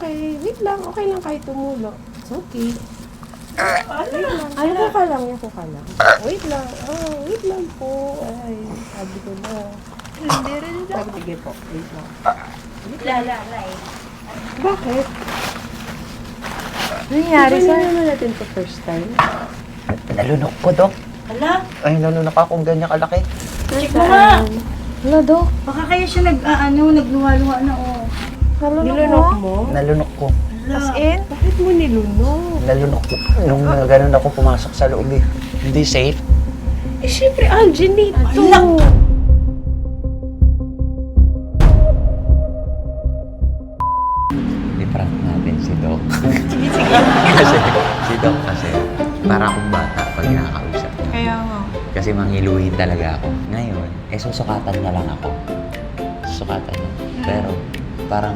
okay. Wait lang, okay lang kahit tumulo. It's okay. Ayoko ka lang. Wait lang. Wait lang po. Ay, sabi ko na. Hindi rin ito. Sige po, wait lang. Lalay. Bakit? Nangyari Di ba sa... naman natin to first time? Nalunok ko, Dok. Hala, Ay, nalunok ako kung ganyan kalaki. check mo nga. Wala, Dok. Baka kaya siya nagluha-luha na, oh. Nilunok mo? Nalunok ko. As in? Bakit mo nilunok? Nalunok ko. Nung ganun ako pumasok sa loob eh. Hindi safe. Eh, syempre, alginate to. I-prank natin si Doc. Kasi, si Doc kasi, para akong bata pag nakakausap niya. Kaya nga. Kasi manghiluhin talaga ako. Ngayon, susukatan niya lang ako. Susukatan niya. Pero, parang,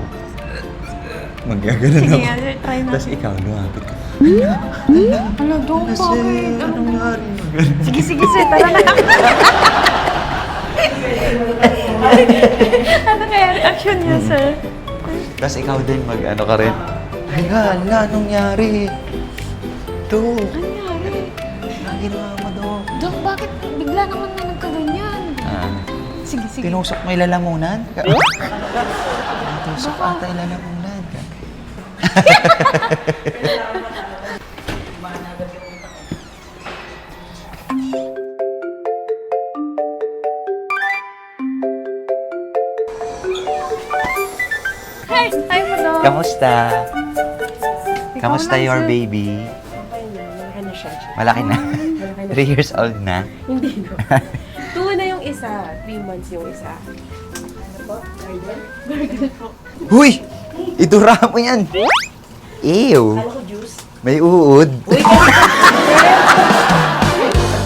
magagano Sige ako. nga, try na. Tapos ikaw, lumapit ka. Hala, Dok, bakit? Anong nangyari? Sige, tara na. Ano kaya reaction niya, sir? Tapos ikaw din mag-ano ka rin. Hala, anong nangyari? Doc, Ano nangyari? anong ginawa mo, Doc? Dok, bakit bigla naman na nagkaganyan? Sige. Tinusok mo yung lalamunan? Tinusok ata yung lalamunan. Hi mo, Dok. Kamusta? Kamusta lang, your sir. baby? Okay na, malaki na siya. Malaki na? 3 years old na? Hindi no. 2 na yung isa, 3 months yung isa. Ano po? Garden? Garden po. Huy! Idura mo yan! Ew! Kala ko juice. May uod. Uy,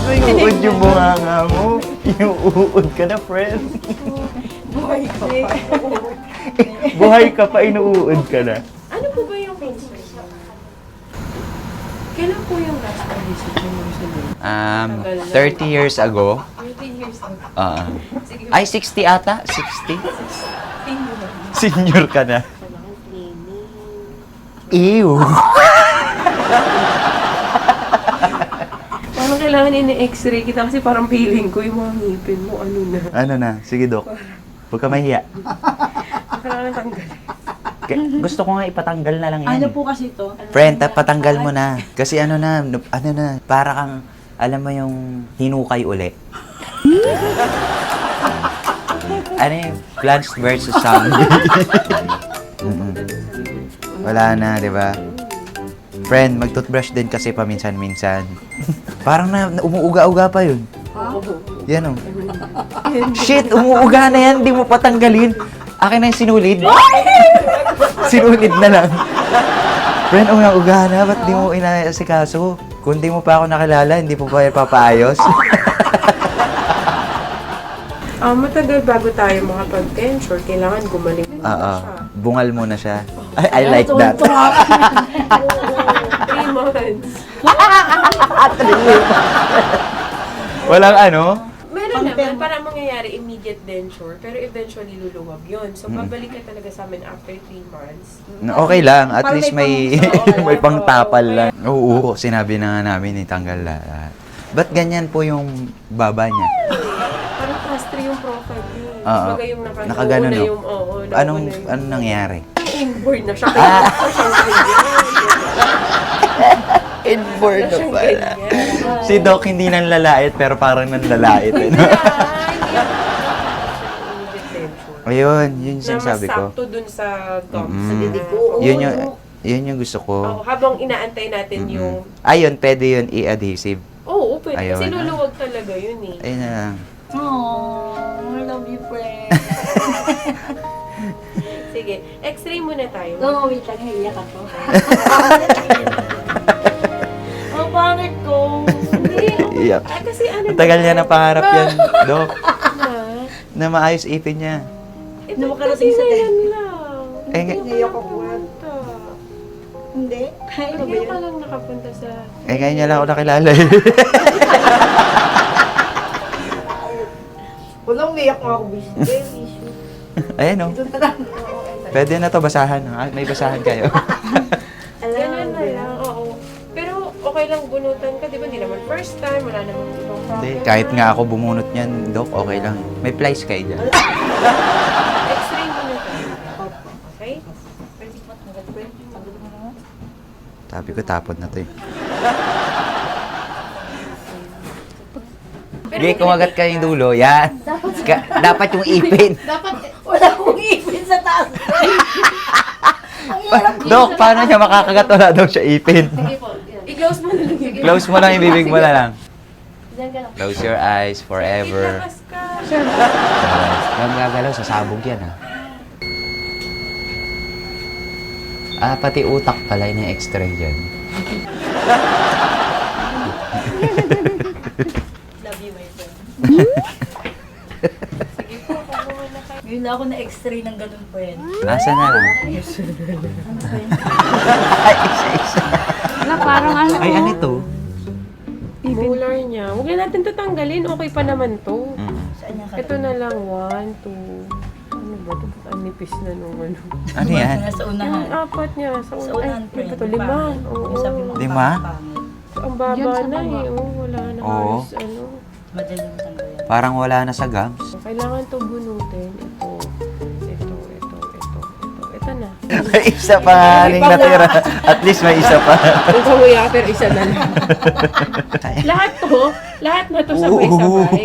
May uod yung bunganga mo. Yung uod ka na, friend. buhay ka pa. Buhay ka pa, inuud ka na. Ano po ba yung concern? Kailan po yung last visit mo mo sa 30 years ago. 30 years ago. Sige, Ay, 60 ata? 60? tingin mo. Senior ka na. Kailangan cleaning. Ew! Parang kailangan ini-x-ray kita kasi parang feeling ko yung mga ngipin mo, ano na. Ano na? Sige, Dok. Huwag ka mahiya. Kailangan tanggalin. Gusto ko nga ipatanggal na lang yan. Ano eh. po kasi to? Friend, patanggal mo na. Kasi ano na, para kang, alam mo yung hinukay uli. Ano yung Plants vs. Zombie? Wala na, di ba? Friend, mag-toothbrush din kasi paminsan-minsan. Parang umuuga-uga pa yun. Yan o. Shit, umuuga na yan, di mo patanggalin. Akin na yung sinulid. Sinulid na lang. Friend, umuuga na, ba't di mo inaasikaso? Kung di mo pa ako nakilala, hindi mo pa papaayos. Matagal bago tayo makapag-tensure, kailangan gumaling muna Oo, siya. bungal mo na siya. I like that. 3 months. Walang ano? Meron naman, parang mangyayari immediate denture, pero eventually luluwag yun. So, babalik ka talaga sa amin after 3 months. Okay lang, at Parang least may may may pang- pangtapal lang. Oo, sinabi na nga namin itanggal lahat. Ba't ganyan po yung baba niya? Parang pastry yung profile niya. Oo. Baga yung Nakagano, no? yung, oo, Anong nangyari? inborn na siya. Kaya siyang Inborn na ganyan. pala. Si Doc hindi nanlalait pero parang nanlalait. Eh, no? Ayun, yun yung sinasabi ko. Na masakto dun sa gums. Mm. Sa didig ko. Yun yung gusto ko. Oo, habang inaantay natin yung... Ayun, pwede yun i-adhesive. Oo, pwede. Kasi Ayun. luluwag talaga yun eh. Ayun na lang. Aww, I love you, friend. Sige, x-ray muna tayo. No, wait lang, hiyak ako. Ang pangit ko. Hindi, Iyak. kasi ano Ang tagal niya na pangarap yan, Doc. na. Na maayos ipin niya. Ito Nung kasi makarating sa ngayon lang. Eh, nga- Ngayon ako pumunta. Hindi. Ay, ano ba Ngayon ka yun? lang nakapunta sa... Eh, ngayon niya lang ako nakilala eh. Walang umiyak nga ako, bis. Very issue. Ayan o. Doon na lang. Pwede na to, basahan. May basahan kayo. Ganun na lang, oo. Pero okay lang bunutan ka, di ba? Hindi naman first time, wala namang ibang problem. Hindi, kahit nga ako bumunot niyan, Dok, okay lang. May plies kayo dyan. X-ray bunutan. Okay? Sabi ko, tapon na to eh. Sige, kumagat ka yung dulo. Yan. Dapat yung ipin. Wala akong ipin sa taas. Dok, paano siya makakagat? Wala daw siya ipin. I-close mo na lang. Sige. Close mo lang yung bibig mo na lang. Diyan ka lang. Close your eyes forever. Ilakas ka. Huwag gagalaw, sasabog yan ha. Pati utak pala yung extra dyan. Love you, my friend. Sige po, kung na kayo. Ngayon na ako na-x-ray ng ganun, friend. Nasa na lang. Ano, friend? Ay, isa-isa. Na parang ano. Ay, ano ito? Molar niya. Huwag na natin ito tanggalin. Okay pa naman to. Saan niya ka? Ito na lang. 1, 2. Ano ba ito? Ang nipis na nung ano. Ano yan? Sa Yung unahan. apat niya. Sa Sa unahan. unahan, Ay, friend. ito 5. Oo. Yung sabi mo, 5? pangit. Ang baba Yan sa na baba. eh. Oo, wala na. Oo. halos, ano. Madali mo tanggalin. Parang wala na sa gums. Kailangan to bunutin. Ito. Ito na. May isa pa haling natira. At least may isa pa. Kung kamuya, pero isa na lang. lahat na to sabay-sabay.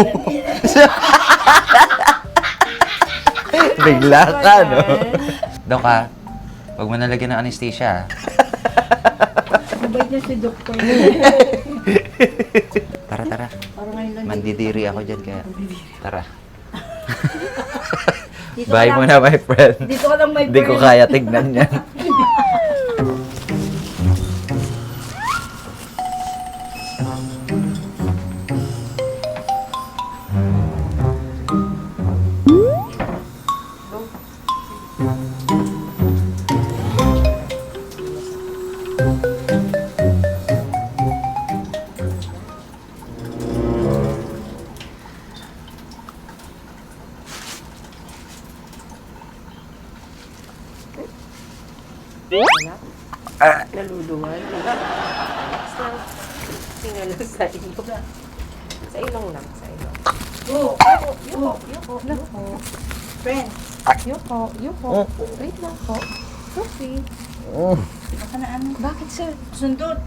Bigla ka, no? Dok ha, huwag mo nalagyan ng anesthesia. Mabait niya si Doktor. Tara. Parang ngayon lang. Mandidiri ako dyan kaya. Tara. Dito Bye ka lang. muna, my friend. Dito ka lang, my friend. Hindi ko kaya tignan yan. Naluluwan. Tingnan lang sa ilong. Sa ilong lang. Yuko. Friend. Yuko. Wait lang po. Sophie. Baka na ano. Bakit sir? Sundot.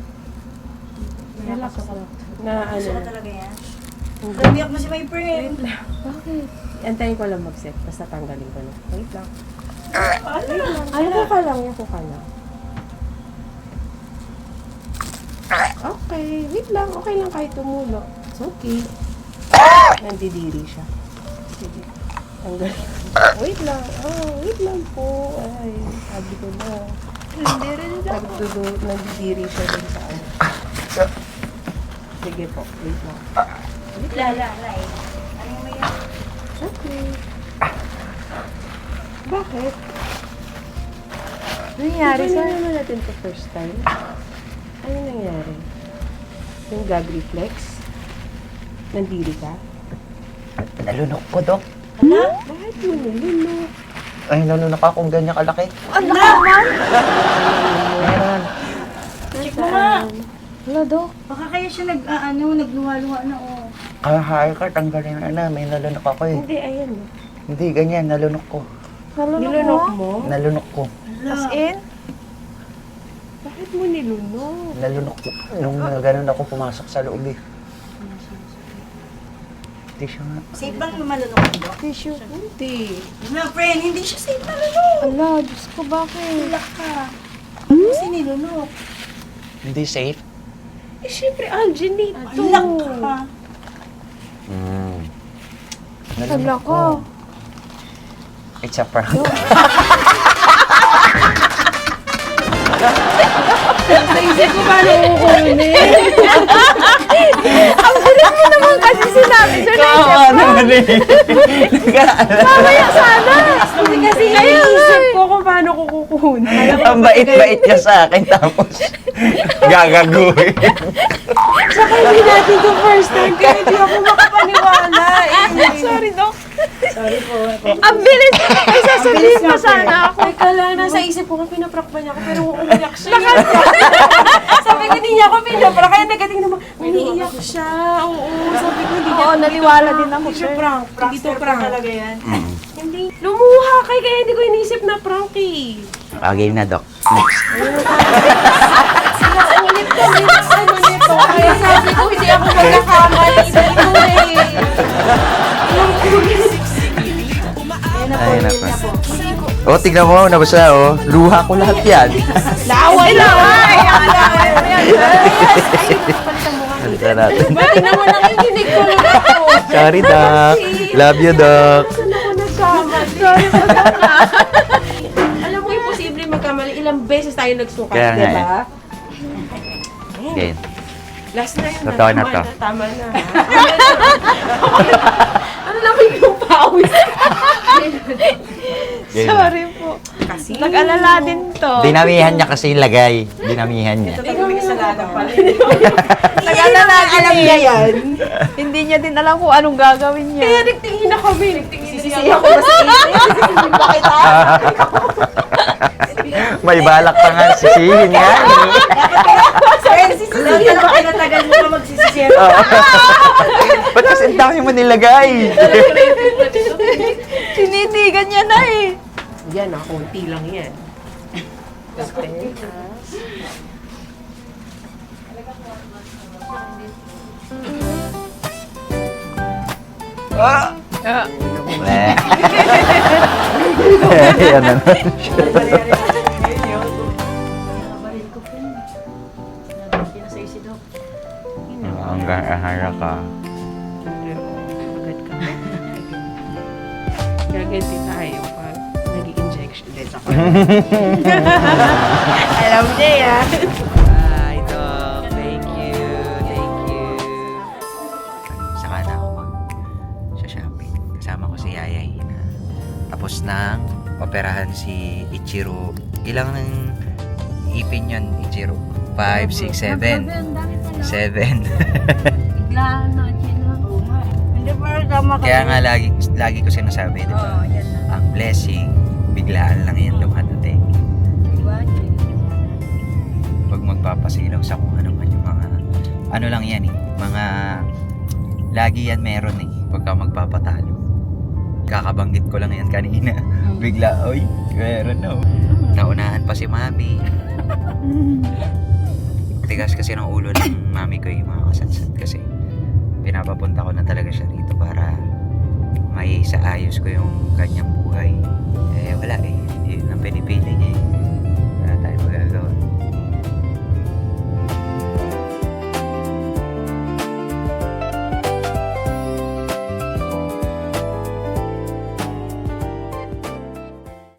Relax ka. Na ano? Gusto ka talaga yan. Namiyak mo si my friend. Bakit? Antayin ko lang mag-set. Basta tanggalin ko na. Wait lang. Ayoko ka lang. Okay. Wait lang. Okay lang kahit tumulo. It's okay. Nandidiri siya. Sige. Tanggalin. Wait lang. Wait lang po. Ay, sabi ko na. Nandidiri siya dun sa ano. Sige po. Wait lang. Lala. Ano yung may yan? Okay. Bakit? Nangyari Diba naman natin to first time? Ano nangyari? Yung gag reflex? Nandiri ka? Nalunok ko, Dok. Bakit mo nilunok? Ay, nalunok akong ganyan kalaki. Ano naman? Meron. Check mo nga. Wala, Dok. Baka kaya siya nagluwa-luwa na oh. Kahahaya ka, tanggalin na. May nalunok ako eh. Hindi, ayan. Hindi, ganyan. Nalunok ko. Nilunok mo? Nalunok ko. As in? Bakit mo nilunok? Nalunok ko. Nung ganun ako pumasok sa loob eh. Tissue nga. Safe bang malunok ang dok? Tissue. Hindi. Na friend, hindi siya safe malunok. Ala, Diyos ko, bakit? Wala ka. Kasi nilunok. Hindi safe? Eh, syempre, alginate to. Wala ka. Nalunok ko. It's a prank. Naisip ko paano kukunin. Ang bilis mo naman kasi sinabi. Sir, Oo naman eh. Mamaya sana. Kasi Naisip ko kung paano ko kukunin. Ang bait-bait niya sa akin tapos gagaguhin. Saka hindi natin to first time kaya hindi ako makapaniwala. Sorry, Dok. Sorry po. Ang bilis! May sasabihin pa sana ako. Teka lang, nasa isip ko kung pinaprank ba niya ako, pero umiyak siya. Sabi ko, hindi niya ako pinaprank. Kaya nagating naman, umiiyak siya. Oo, sabi ko, hindi niya. Oo, naniwala din ako, Hindi siya sir. prank. Hindi to prank. talaga yan. Hindi. Lumuha kay, kaya hindi ko inisip na prank eh. Game na, Doc. Next. Ulit kami ng ano nito. Kaya sabi ko, hindi ako magkakamali dito eh. Ay, naku. Oh, tignan mo, nabasa, oh. Luha ko lahat yan. Laway lang! Halika natin. Ba't tingnan mo nakikinig ko lang ako? Sorry, Doc. Love you, Doc. Saan ako nagkamali? Sorry po. Alam mo, imposible magkamali. Ilang beses tayo nagsukat, Kaya nga diba? Okay. Last na yun. Totoo na to. Tama na. Ano naman yung pawis? Sorry po. Kasi. Nag-alala din to. Dinamihan niya kasi yung lagay. Dinamihan niya. May kasalanan pala. Nag-alala din Alam niya eh. yan. Hindi niya din alam kung anong gagawin niya. Kaya nagtingin na kami. Sisisihan ko ba sa Bakit May balak pa nga sisihin nga. Sisisihan ba kayo natagal mo ka magsisisihan? Ba't kasi ang dami mo nilagay? Tinitigan niya na eh. Yan ah, konti lang yan. Okay. Meh. Yan na. Nabaril ko po. Nabaril na sa'yo si Doc. Ang gahara ka. Agad ka. Gaganti tayo pag nag-i-injection din ako. Alam niya yan. Bye, Doc. Thank you. Thank you. Saka na ako mag-shopping. Kasama ko si Yayay na tapos nang operahan si Ichiro. Ilang ipin yun, Ichiro? 5, 6, 7. 7. Biglaan na siya. Hindi pa tama ka. Kaya nga lagi ko sinasabi, di ba? yan na. Ang blessing, biglaan lang yan dumadating. Huwag magpapasilaw sa kung ano man yung mga, ano lang yan eh, mga, lagi yan meron eh, huwag ka magpapatalo. Kakabanggit ko lang yan kanina. Bigla, oy, meron na. Naunahan pa si mami. Tigas kasi ng ulo ng mami ko yung mga kasatsat kasi pinapapunta ko na talaga siya dito para may saayos ko yung kanyang buhay. Eh wala eh, yun ang pinipili niya eh.